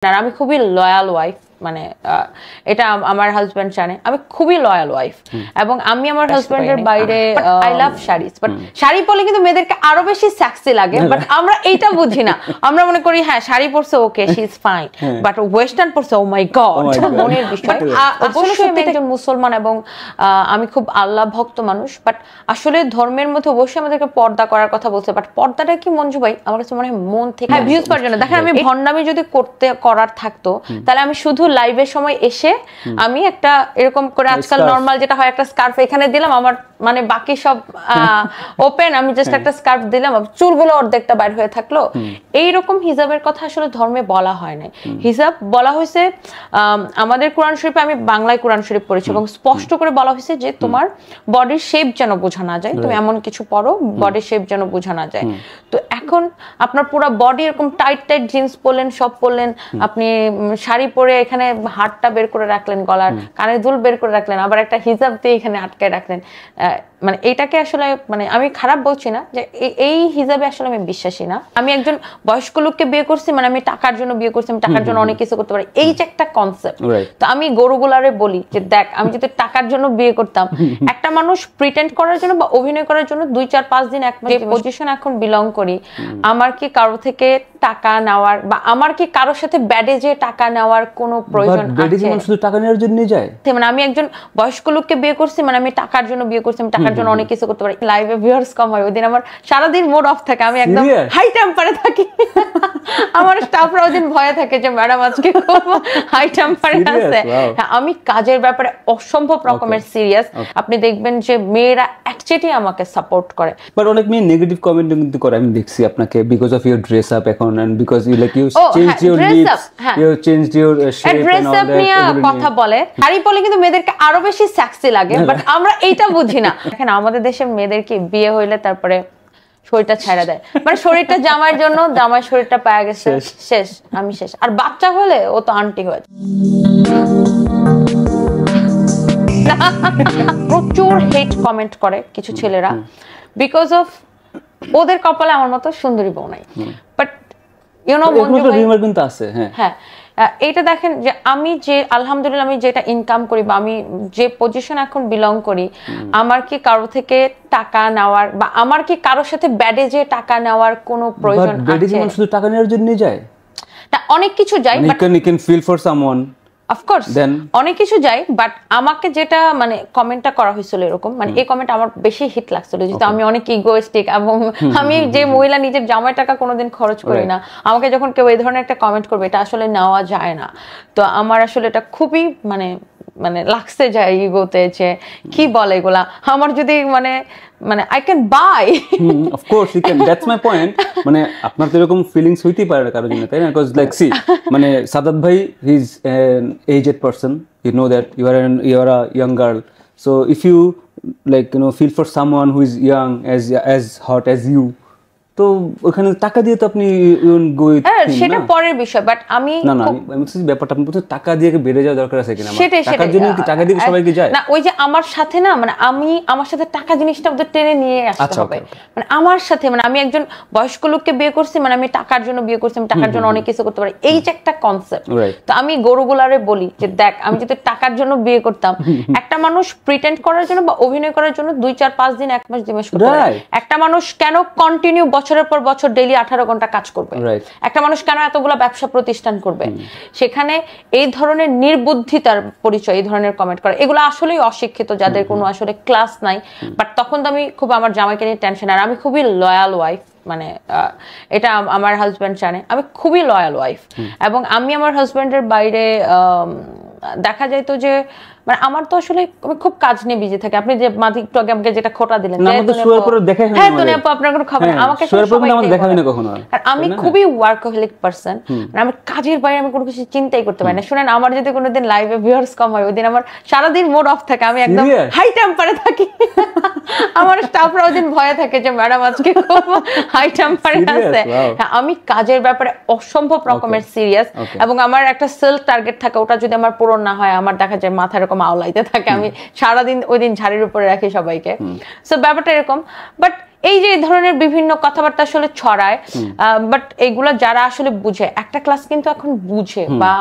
আর আমি খুবই loyal wife, মানে এটা আমার হাজবেন্ড জানে আমি খুবই লয়াল ওয়াইফ, এবং আমি আমার হাজবেন্ডের বাইরে I love saris, but sari পরলে কিন্তু মেয়েদেরকে আরো বেশি সেক্সি লাগে, বাট আমরা এইটা বুঝি না। আমরা মনে করি হ্যাঁ শাড়ি পরছে okay she is fine, but western পরছে ও মাই গড, মনের বিষয়। অবশ্যই আমি একজন মুসলমান এবং আমি খুব আল্লাহ ভক্ত মানুষ, বাট আসলে ধর্মের মধ্যে অবশ্যই আমাদেরকে পর্দা করার কথা বলছে, বাট পর্দাটা কি মঞ্জু ভাই আমার কাছে মনে হয় মন থেকে ভিউজ পাওয়ার জন্য। দেখেন আমি ভন্ডামি যদি করার থাকতো তাহলে আমি শুধু লাইভের সময় এসে আমি একটা এরকম করে আজকাল নরমাল যেটা হয় একটা স্কার্ফ এখানে দিলাম, আমার মানে বাকি সব ওপেন, আমি জাস্ট একটা স্কার্ফ দিলাম, চুলগুলো অর্ধেকটা বাইর হয়ে থাকলো। এইরকম হিজাবের কথা আসলে ধর্মে বলা হয় না। হিজাব বলা হয়েছে আমাদের কোরআন শরীফে, আমি বাংলায় কোরআন শরীফ পড়েছি এবং স্পষ্ট করে বলা হয়েছে যে তোমার বডির শেপ যেন বোঝা না যায়, তুমি এমন কিছু পরো বডির শেপ যেন বোঝা না যায়। তো এখন আপনার পুরো বডি এরকম টাইট টাইট জিন্স পরলেন, সব পরলেন, আপনি শাড়ি পরে এখানে হাতটা বের করে রাখলেন, গলার কানের দুল বের করে রাখলেন, আবার একটা হিজাব দিয়ে এখানে আটকায় রাখলেন, মানে এটাকে আসলে মানে আমি খারাপ বলছি না, যে এই হিজাবে আসলে আমি বিশ্বাসী না। আমি একজন বয়স্ক লোককে বিয়ে করছি, মানে আমি টাকার জন্য বিয়ে করছি, আমি টাকার জন্য অনেক কিছু করতে পারি, এই যে একটা কনসেপ্ট। তো আমি গরুগুলারে বলি যে দেখ আমি যদি টাকার জন্য বিয়ে করতাম, একটা মানুষ প্রিটেন্ড করার জন্য বা অভিনয় করার জন্য 2, 4, 5 দিন এক মাস যে পজিশন এখন বিলং করি, আমার কি কারো থেকে টাকা নেওয়ার বা আমার কি কারোর সাথে ব্যাডে যে টাকা নেওয়ার কোনো প্রয়োজন আছে? শুধু টাকা নেওয়ার জন্য যায়, মানে আমি একজন বয়স্ক লোককে বিয়ে করছি, মানে আমি টাকার জন্য বিয়ে করছি, আমি টাকার জন্য অনেক কিছু করতে পারি। লাইভে ভিউয়ার্স কম হয়, ওইদিন আমার সারাদিন মুড অফ থাকে, আমি একদম হাই টেম্পারে থাকি। আমার স্টাফরা ওইদিন ভয়ে থাকে যে ম্যাডাম আজকে খুব হাই টেম্পারে আছে। আমি কাজের ব্যাপারে অসম্ভব রকমের সিরিয়াস। আপনি দেখবেন যে মেয়েরা একচেটি আমাকে সাপোর্ট করে, বাট অনেক মেয়ে নেগেটিভ কমেন্ট কিন্তু করে। আমি দেখছি আপনাকে because of your dress up এখন, and because you like you changed your lips, you changed your shape and all that, নিয়ে কথা বলে। শাড়ি পরলে কিন্তু মেয়েদেরকে আরো বেশি সেক্সি লাগে, বাট আমরা এইটা বুঝি না। দেখেন আমাদের দেশের মেয়েদেরকে বিয়ে হইলে তারপরে শরীরটা ছাড়া দেয়, মানে শরীরটা জামাইয়ের জন্য, জামাই শরীরটা পাওয়া গেছে শেষ, আমি শেষ। আর বাচ্চা হলে ও তো আন্টি হয়ে যায়। প্রচুর হেট কমেন্ট করে কিছু ছেলেরা, বিকজ অফ ওদের কপালে আমার মতো সুন্দরী বউ নাই। বাট ইউ নো কিন্তু আছে। হ্যাঁ এইটা দেখেন যে আমি যে আলহামদুলিল্লাহ আমি যেটা ইনকাম করি বা আমি যে পজিশন এখন বিলং করি, আমার কি কারো থেকে টাকা নেওয়ার বা আমার কি কারোর সাথে ব্যাডে যে টাকা নেওয়ার কোনো প্রয়োজন আছে? শুধু টাকা নেওয়ার জন্য যায় না, অনেক কিছু যায়, but you can feel for someone, of course অনেক কিছু যাই। বাট আমাকে যেটা মানে কমেন্টটা করা হয়েছিল এরকম, মানে এই কমেন্ট আমার বেশি হিট লাগছিল, যেহেতু আমি অনেক ইগোইস্টিক এবং আমি যে মহিলা নিজের জামাই টাকা কোনোদিন খরচ করি না, আমাকে যখন কেউ এই ধরনের একটা কমেন্ট করবে এটা আসলে নেওয়া যায় না। তো আমার আসলে এটা খুবই মানে মানে লাগছে যায় ইগোতে, যে কি বলে এগুলা। আমার যদি মানে মানে I can buy, of course you can, that's my point. মানে আপনার তো এরকম ফিলিংস হইতেই পারে না কারোর জন্য, তাই না? বিকজ লাইক সি মানে সাদাত ভাই he is an aged person, you know that you are a young girl, so if you like feel for someone who is young as hot as you, তো ওখানে টাকা দিয়ে তো আপনি সেটা পরের বিষয়। বাট আমি না আমি বলছি ব্যাপারটা আপনি বলতে টাকা দিয়ে বেড়ে যাওয়ার দরকার আছে কিনা? টাকার জন্য কি টাকা দিয়ে সবাই কি যায় না? ওই যে আমার সাথে না, মানে আমি আমার সাথে টাকা জিনিসটা ওদের টেনে নিয়ে আসতে হবে। মানে আমার সাথে মানে আমি একজন বয়স্ক লোককে বিয়ে করছি, মানে আমি টাকার জন্য বিয়ে করছি, আমি টাকার জন্য অনেক কিছু করতে পারি, এই যে একটা কনসেপ্ট। তো আমি গরুগুলারে বলি যে দেখ আমি যদি টাকার জন্য বিয়ে করতাম, একটা মানুষ প্রিটেন্ড করার জন্য বা অভিনয় করার জন্য 2, 4, 5 দিন, 1 মাস, 2 মাস করতে পারে। একটা মানুষ কেন কন্টিনিউ বছরের পর বছর ডেইলি 18 ঘন্টা কাজ করবে? একটা মানুষ কেন এতগুলো ব্যবসা প্রতিষ্ঠান করবে? সেখানে এই ধরনের নির্বুদ্ধিতার পরিচয়, এই ধরনের কমেন্ট করা, এগুলো আসলেই অশিক্ষিত, যাদের কোনো আসলে ক্লাস নাই। বাট তখন তো আমি খুব আমার জামাইকে নিয়ে টেনশন। আর আমি খুবই লয়াল ওয়াইফ, মানে এটা আমার হাজবেন্ড জানে আমি খুবই লয়াল ওয়াইফ, এবং আমি আমার হাজবেন্ডের বাইরে দেখা যায় তো যে মানে আমার তো আসলে খুব কাজ নিয়ে বিজি থাকে। আপনি যে মাঝে একটু আগে আমাকে যেটা খোটা দিলেন, হ্যাঁ তো আপু আপনার কোনো খবর, আমাকে আমি খুবই ওয়ার্কহলিক পারসন, আমি কাজের বাইরে আমি কোনো কিছু চিন্তাই করতে পারি না। শুনেন আমার যদি কোনোদিন লাইভে ভিউয়ার্স কম হয়, ওইদিন আমার সারাদিন মুড অফ থাকে, আমি একদম হাই টেম্পারে থাকি। আমার স্টাফরা ওইদিন ভয়ে থাকে যে ম্যাডাম আজকে খুব হাই টেম্পারে আছে। আমি কাজের ব্যাপারে অসম্ভব রকমের সিরিয়াস, এবং আমার একটা সেলফ টার্গেট থাকে, ওটা যদি আমার পূরণ না হয় আমার দেখা যায় মাথা এরকম আওলাইতে থাকে। আমি সারাদিন ওই দিন ঝাড়ির উপরে রাখি সবাইকে। সো ব্যাপারটা এরকম। বাট এই যে এই ধরনের বিভিন্ন কথাবার্তা আসলে ছড়ায়, বাট এইগুলা যারা আসলে বুঝে, একটা ক্লাস কিন্তু এখন বুঝে বা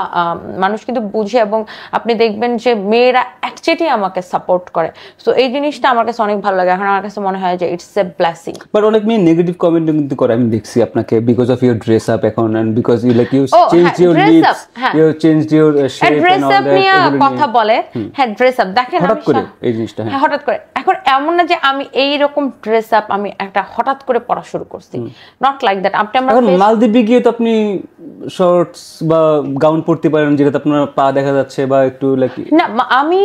মানুষ কিন্তু বুঝে, এবং আপনি দেখবেন যে মেয়েরা একচেটি আমাকে সাপোর্ট করে। সো এই জিনিসটা আমার কাছে অনেক ভালো লাগে। এখন আমার কাছে মনে হয় যে ইটস এ ব্লেসিং। বাট অনেক মেয়ে নেগেটিভ কমেন্ট কিন্তু করে, আমি দেখছি আপনাকে, because of your dress up এখন, and because you like you change your lips, you changed your shape dress up নিয়ে কথা বলে। হ্যাঁ, ড্রেস আপ দেখেন হঠাৎ করে এই জিনিসটা, হ্যাঁ হঠাৎ করে। এখন এমন না যে আমি এই রকম ড্রেস আপ আমি একটা হঠাৎ করে পড়া শুরু করছি, নট লাইক দ্যাট। আপনি আমরা মালদ্বীপে গিয়ে তো আপনি শর্টস বা গাউন পরতে পারেন, যেটাতে আপনার পা দেখা যাচ্ছে বা একটু লাইক না। আমি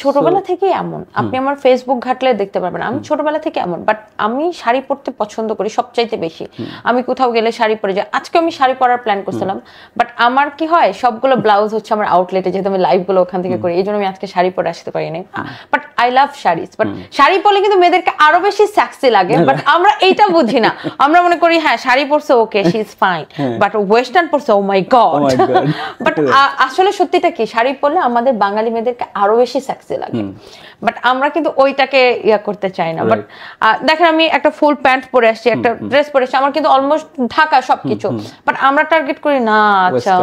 ছোটবেলা থেকে এমন, আপনি আমার ফেসবুক ঘাটলে দেখতে পারবেন, আমি ছোটবেলা থেকে এমন। বাট আমি শাড়ি পরতে পছন্দ করি সবচাইতে বেশি। আমি কোথাও গেলে শাড়ি পরে যাই। আজকে আমি শাড়ি পরার প্ল্যান করছিলাম, বাট আমার কি হয়, সবগুলো ব্লাউজ হচ্ছে আমার আউটলেটে, যেহেতু আমি লাইভ গুলো ওখান থেকে করি, এই জন্য আমি আজকে শাড়ি পরে আসতে পারি নাই। But I love saris. But sari পরলে কিন্তু মেয়েদেরকে আরো বেশি সেক্সি লাগে, বাট আমরা এইটা বুঝি না। আমরা মনে করি হ্যাঁ শাড়ি পরছে okay, she is fine, but western পরছে ও মাই গড। বাট আসলে সত্যিটা কি, শাড়ি পরলে আমাদের বাঙালি মেয়েদেরকে আরো বেশি সেক্সি লাগে, বাট আমরা কিন্তু ওইটাকে ইয়া করতে চাই না। বাট দেখেন আমি একটা ফুল প্যান্ট পরে আসছি, একটা ড্রেস পরে আসছি, আমার কিন্তু অলমোস্ট ঢাকা সবকিছু, বাট আমরা টার্গেট করি না আচ্ছা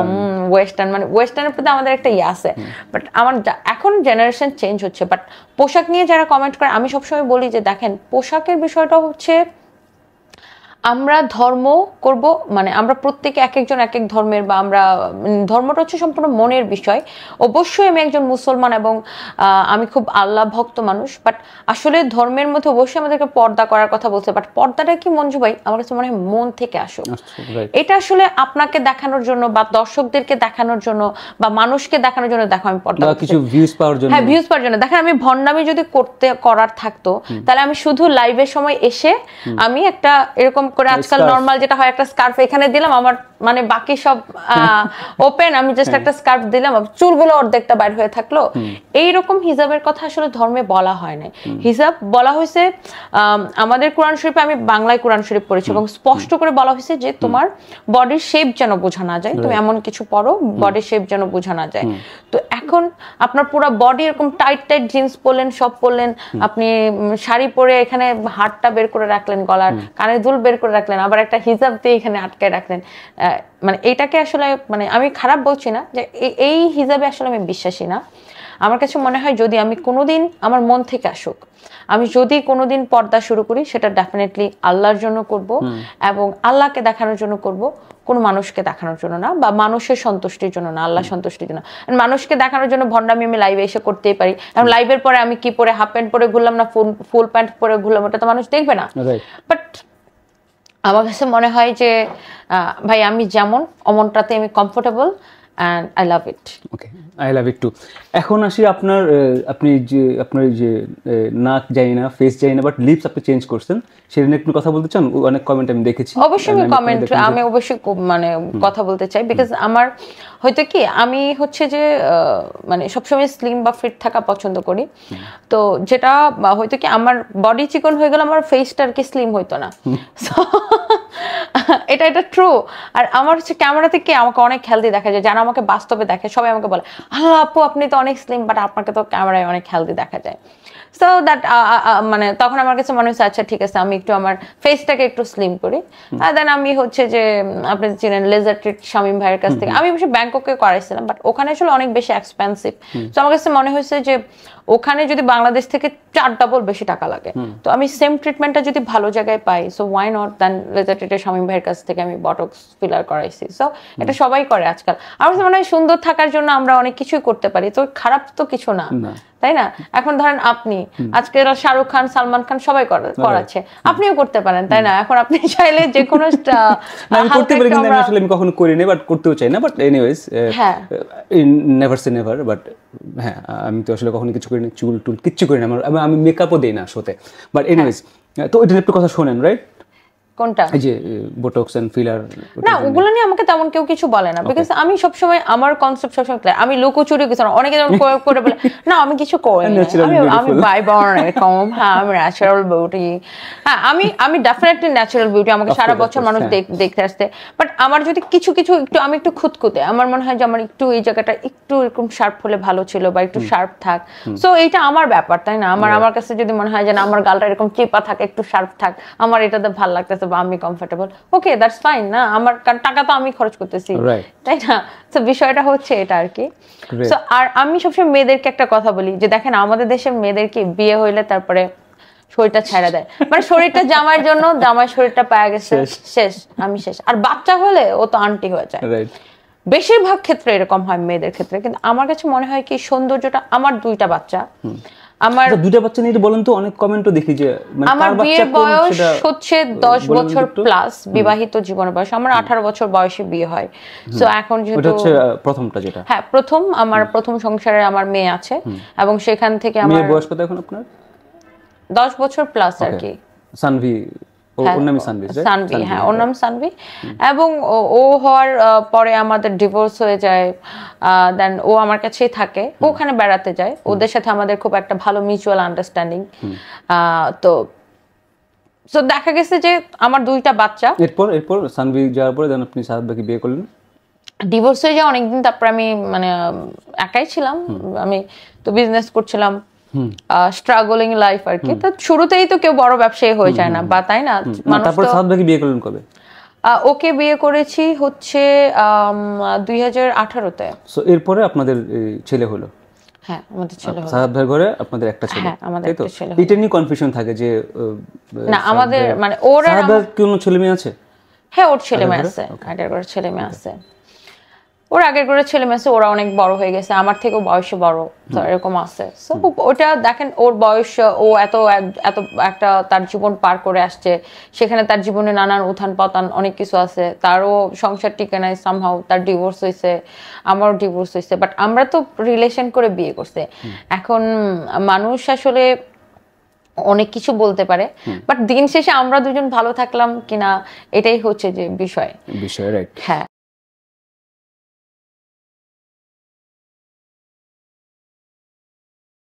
ওয়েস্টার্ন, মানে ওয়েস্টার্নের প্রতি আমাদের একটা ইয়ে আছে। বাট আমার এখন জেনারেশন চেঞ্জ হচ্ছে। বাট পোশাক নিয়ে যারা কমেন্ট করে, আমি সবসময় বলি যে দেখেন পোশাকের বিষয়টা হচ্ছে আমরা ধর্ম করব, মানে আমরা প্রত্যেকে এক একজন এক এক ধর্মের, বা আমরা ধর্মটা হচ্ছে সম্পূর্ণ মনের বিষয়। অবশ্যই আমি একজন মুসলমান এবং আমি খুব আল্লাহ ভক্ত মানুষ, বাট আসলে ধর্মের মধ্যে অবশ্যই আমাদেরকে পর্দা করার কথা বলছে। বাট পর্দাটা কি মঞ্জু ভাই, আমার কাছে মনে হয় মন থেকে আসুক। এটা আসলে আপনাকে দেখানোর জন্য বা দর্শকদেরকে দেখানোর জন্য বা মানুষকে দেখানোর জন্য দেখো আমি পর্দা, কিছু ভিউজ পাওয়ার জন্য, হ্যাঁ ভিউজ পাওয়ার জন্য। দেখেন আমি ভন্ডামি যদি করার থাকতো, তাহলে আমি শুধু লাইভের সময় এসে আমি একটা এরকম করে, আজকাল নরমাল যেটা হয়, একটা স্কার্ফ এখানে দিলাম, আমার মানে বাকি সব ওপেন, আমি জাস্ট একটা স্কার্ফ দিলাম, চুলগুলো অর্ধেকটা বাইর হয়ে থাকলো। এইরকম হিজাবের কথা আসলে ধর্মে বলা হয় না। হিজাব বলা হয়েছে আমাদের কোরআন শরীফে, আমি বাংলায় কোরআন শরীফ পড়েছি, এবং স্পষ্ট করে বলা হয়েছে যে তোমার বডির শেপ যেন বোঝা না যায়, তুমি এমন কিছু পরো বডির শেপ যেন বোঝা না যায়। তো এখন আপনার পুরো বডি এরকম টাইট টাইট জিন্স পরলেন, সব পরলেন, আপনি শাড়ি পরে এখানে হাতটা বের করে রাখলেন, গলার কানের দুল বের করে রাখলেন, আবার একটা হিজাব দিয়ে এখানে আটকায় রাখলেন, মানে এটাকে আসলে, মানে আমি খারাপ বলছি না, যে এই হিজাবে আসলে আমি বিশ্বাসী না। আমার কাছে মনে হয় যদি আমি কোনোদিন আমার মন থেকে আসুক, আমি যদি কোনোদিন পর্দা শুরু করি, সেটা ডেফিনেটলি আল্লাহর জন্য করব, এবং আল্লাহকে দেখানোর জন্য করব, কোনো মানুষকে দেখানোর জন্য না, বা মানুষের সন্তুষ্টির জন্য না, আল্লাহ সন্তুষ্টির জন্য। মানুষকে দেখানোর জন্য ভন্ডামি আমি লাইভে এসে করতেই পারি, এবং লাইভের পরে আমি কি পরে, হাফ প্যান্ট পরে ঘুরলাম না ফুল প্যান্ট পরে ঘুরলাম, ওটা তো মানুষ দেখবে না। বাট আমার কাছে মনে হয় যে ভাই আমি যেমন অমনটাতে আমি comfortable, and I love it. Okay, I love it too. এখন আসি আপনার, আপনি যে আপনার যে নাক যাই না, ফেস যাই না, বাট লিপস আপনি চেঞ্জ করছেন, সেটা নিয়ে একটু কথা বলতে চান? অনেক কমেন্ট আমি দেখেছি। অবশ্যই আমি অবশ্যই মানে কথা বলতে চাই, বিকজ আমার হয়তো কি, আমি হচ্ছে যে মানে সবসময় স্লিম বা ফিট থাকা পছন্দ করি। তো যেটা হয়তো কি, আমার বডি চিকন হয়ে গেল, আমার ফেসটা আর কি স্লিম হইতো না। এটা ট্রু। আর আমার হচ্ছে ক্যামেরাতে কি আমাকে অনেক হেলদি দেখা যায়, যারা আমাকে বাস্তবে দেখে সবাই আমাকে বলে আল্লাহ আপু আপনি তো অনেক স্লিম, বাট আপনাকে তো ক্যামেরায় অনেক হেলদি দেখা যায়। সো দ্যাট মানে তখন আমার কাছে মনে হচ্ছে আচ্ছা ঠিক আছে, আমি একটু আমার ফেসটাকে একটু স্লিম করি। আর দেন আমি হচ্ছে যে আপনি চিনেন লেজার ট্রিট শামীম ভাইয়ের কাছ থেকে, আমি অবশ্যই ব্যাংককে করাইছিলাম, বাট ওখানে আসলে অনেক বেশি এক্সপেন্সিভ। তো আমার কাছে মনে হয়েছে যে ওখানে যদি বাংলাদেশ থেকে 4 ডাবল বেশি টাকা লাগে, তো আমি সেম ট্রিটমেন্টটা যদি ভালো জায়গায় পাই, so why not then laser ট্রিটের শামীম ভাইয়ের কাছ থেকে আমি বটক্স ফিলার করাইছি। সো এটা সবাই করে আজকাল। আমার কাছে মনে হয় সুন্দর থাকার জন্য আমরা অনেক কিছুই করতে পারি, তো খারাপ তো কিছু না, তাই না? এখন ধরেন আপনি আজকে শাহরুখ খান, সালমান খান সবাই করাচ্ছে, আপনিও করতে পারেন, তাই না? এখন আপনি চাইলে যে কোনো আমি করতে পারি, কিন্তু আমি আসলে কখনো করি না, বাট করতেও চাই না। But anyways, never say never. But হ্যাঁ, আমি তো আসলে কখনো কিছু করি না, চুল টুল কিচ্ছু করি না, আমি মেকআপও দেই না শোতে। বাট এনিওয়েজ, তো ওইটা একটু কথা শোনেন, রাইট? কোনটা? এই যে বোটক্স এন্ড ফিলার। না, ওগুলো নিয়ে আমাকে তেমন কেউ কিছু বলে না, বিকজ আমি সবসময় আমার কনসেপ্ট সবসময় ক্লিয়ার। আমি লুকোচুরি কিছু না, অনেকে যেমন করে বলে না আমি কিছু করি না, আমি বাই বর্ন এরকম, হ্যাঁ আমি ন্যাচারাল বিউটি, হ্যাঁ আমি ডেফিনেটলি ন্যাচারাল বিউটি, আমাকে সারা বছর মানুষ দেখতে আসছে। বাট আমার যদি কিছু একটু আমি একটু খুঁতখুঁতে, আমার মনে হয় যে আমার একটু এই জায়গাটা একটু এরকম শার্প হলে ভালো ছিল, বা একটু শার্প থাক। সো এইটা আমার ব্যাপার, তাই না? আমার কাছে যদি মনে হয় যে না আমার গালটা এরকম চিপা থাকে, একটু শার্প থাক, আমার এটাতে ভালো লাগতেছে বা আমি কমফোর্টেবল, ওকে দ্যাটস ফাইন না, আমার টাকা তো আমি খরচ করতেছি, তাই না? তো বিষয়টা হচ্ছে এটা আর কি। সো আর আমি সবসময় মেয়েদেরকে একটা কথা বলি যে দেখেন আমাদের দেশের মেয়েদেরকে বিয়ে হইলে তারপরে শরীরটা ছেড়ে দেয়, মানে শরীরটা জামাইয়ের জন্য, জামাই শরীরটা পাওয়া গেছে, শেষ, আমি শেষ। আর বাচ্চা হলে ও তো আন্টি হয়ে যায়, বেশিরভাগ ক্ষেত্রে এরকম হয় মেয়েদের ক্ষেত্রে। কিন্তু আমার কাছে মনে হয় কি সৌন্দর্যটা, আমার 2টা বাচ্চা, আমার 2টা বাচ্চা নিয়ে বলেন তো, অনেক কমেন্টও দেখি যে মানে আমার বিয়ের বয়স হচ্ছে 10 বছর প্লাস, বিবাহিত জীবনের বয়স আমার 18 বছর বয়সে বিয়ে হয়। সো এখন যেহেতু এটা হচ্ছে প্রথমটা, যেটা হ্যাঁ প্রথম, আমার প্রথম সংসারে আমার মেয়ে আছে, এবং সেখান থেকে আমার মেয়ের বয়স কত এখন আপনার? 10 বছর প্লাস আর কি। সানভি, ওর নাম সানভি, হ্যাঁ ওর নাম সানভি। এবং ও হওয়ার পরে আমাদের ডিভোর্স হয়ে যায়, দেন ও আমার কাছেই থাকে, ওখানে বেড়াতে যায়, ওদের সাথে আমাদের খুব একটা ভালো মিউচুয়াল আন্ডারস্ট্যান্ডিং। তো সো দেখা গেছে যে আমার 2টা বাচ্চা, এরপর সানভি যাওয়ার পরে দেন আপনি সাহাদ ভাইকে বিয়ে করলেন। ডিভোর্স হয়ে যায় অনেকদিন, তারপর আমি মানে একাই ছিলাম, আমি তো বিজনেস করছিলাম, স্ট্রাগলিং লাইফ আর কি। তো শুরুতেই তো কেউ বড় ব্যবসায়ী হয়ে যায় না, বা তাই না? তারপর সাহাদ ভাইকে বিয়ে করলেন কবে? ওকে বিয়ে করেছি হচ্ছে 2018-তে। সো এরপরে আপনাদের ছেলে হলো? হ্যাঁ আমাদের ছেলে হলো। সাহাদ ভাইয়ের ঘরে আপনাদের একটা ছেলে? হ্যাঁ আমাদের একটা ছেলে। এটা নিয়ে কনফিউশন থাকে যে না আমাদের মানে ওর সাহাদ ভাইয়ের কোনো ছেলে মেয়ে আছে? হ্যাঁ ওর ছেলে মেয়ে আছে, আগের ঘরে ছেলে মেয়ে আছে, ওর আগের ঘরে ছেলে মেয়ে আছে, ওরা অনেক বড় হয়ে গেছে, আমার থেকেও বয়সে বড়, তো এরকম আছে। সো ওটা দেখেন ওর বয়স, ও এত একটা তার জীবন পার করে আসছে, সেখানে তার জীবনে নানান উত্থান পতন অনেক কিছু আছে, তারও সংসার টিকে নাই, সামহাউ তার ডিভোর্স হয়েছে, আমারও ডিভোর্স হয়েছে, বাট আমরা তো রিলেশন করে বিয়ে করছে। এখন মানুষ আসলে অনেক কিছু বলতে পারে, বাট দিন শেষে আমরা দুজন ভালো থাকলাম কিনা এটাই হচ্ছে যে বিষয়, রাইট? হ্যাঁ।